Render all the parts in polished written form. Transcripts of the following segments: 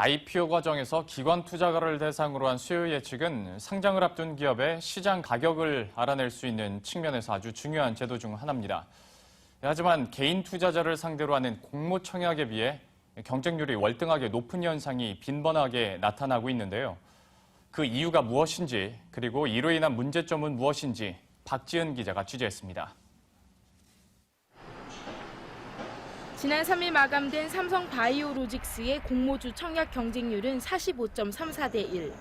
IPO 과정에서 기관 투자가를 대상으로 한 수요 예측은 상장을 앞둔 기업의 시장 가격을 알아낼 수 있는 측면에서 아주 중요한 제도 중 하나입니다. 하지만 개인 투자자를 상대로 하는 공모 청약에 비해 경쟁률이 월등하게 높은 현상이 빈번하게 나타나고 있는데요. 그 이유가 무엇인지, 그리고 이로 인한 문제점은 무엇인지 박지은 기자가 취재했습니다. 지난 3일 마감된 삼성 바이오로직스의 공모주 청약 경쟁률은 45.34대 1.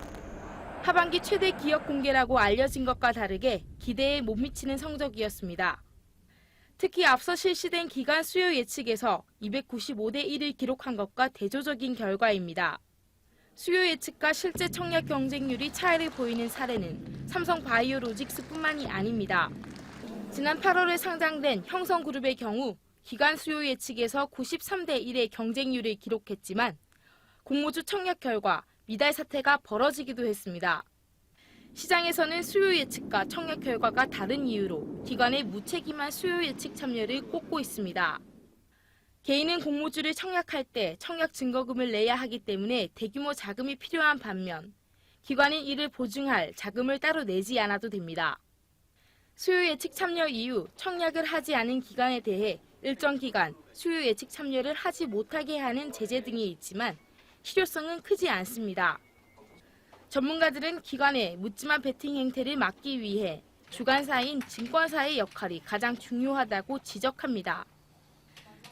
하반기 최대 기업 공개라고 알려진 것과 다르게 기대에 못 미치는 성적이었습니다. 특히 앞서 실시된 기관 수요 예측에서 295대 1을 기록한 것과 대조적인 결과입니다. 수요 예측과 실제 청약 경쟁률이 차이를 보이는 사례는 삼성 바이오로직스뿐만이 아닙니다. 지난 8월에 상장된 형성그룹의 경우 기관 수요 예측에서 93대 1의 경쟁률을 기록했지만 공모주 청약 결과 미달 사태가 벌어지기도 했습니다. 시장에서는 수요 예측과 청약 결과가 다른 이유로 기관의 무책임한 수요 예측 참여를 꼽고 있습니다. 개인은 공모주를 청약할 때 청약 증거금을 내야 하기 때문에 대규모 자금이 필요한 반면 기관은 이를 보증할 자금을 따로 내지 않아도 됩니다. 수요 예측 참여 이후 청약을 하지 않은 기관에 대해 일정 기간 수요 예측 참여를 하지 못하게 하는 제재 등이 있지만 실효성은 크지 않습니다. 전문가들은 기관의 묻지마 베팅 행태를 막기 위해 주관사인 증권사의 역할이 가장 중요하다고 지적합니다.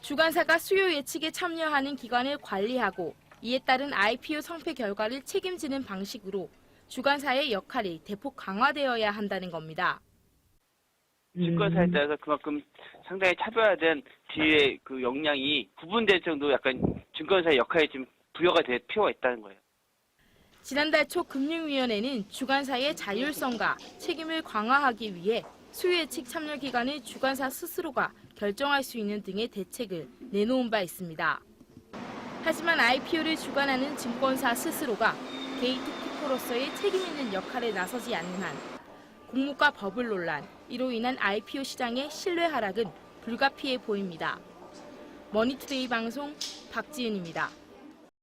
주관사가 수요 예측에 참여하는 기관을 관리하고 이에 따른 IPO 성패 결과를 책임지는 방식으로 주관사의 역할이 대폭 강화되어야 한다는 겁니다. 증권사에 따라서 그만큼 상당히 차별화된 뒤에 그 역량이 구분될 정도 약간 증권사의 역할이 좀 부여가 될 필요가 있다는 거예요. 지난달 초 금융위원회는 주관사의 자율성과 책임을 강화하기 위해 수요 예측 참여 기간을 주관사 스스로가 결정할 수 있는 등의 대책을 내놓은 바 있습니다. 하지만 IPO를 주관하는 증권사 스스로가 게이트키퍼로서의 책임 있는 역할에 나서지 않는 한 공모가 버블 논란, 이로 인한 IPO 시장의 신뢰 하락은 불가피해 보입니다. 머니투데이 방송 박지은입니다.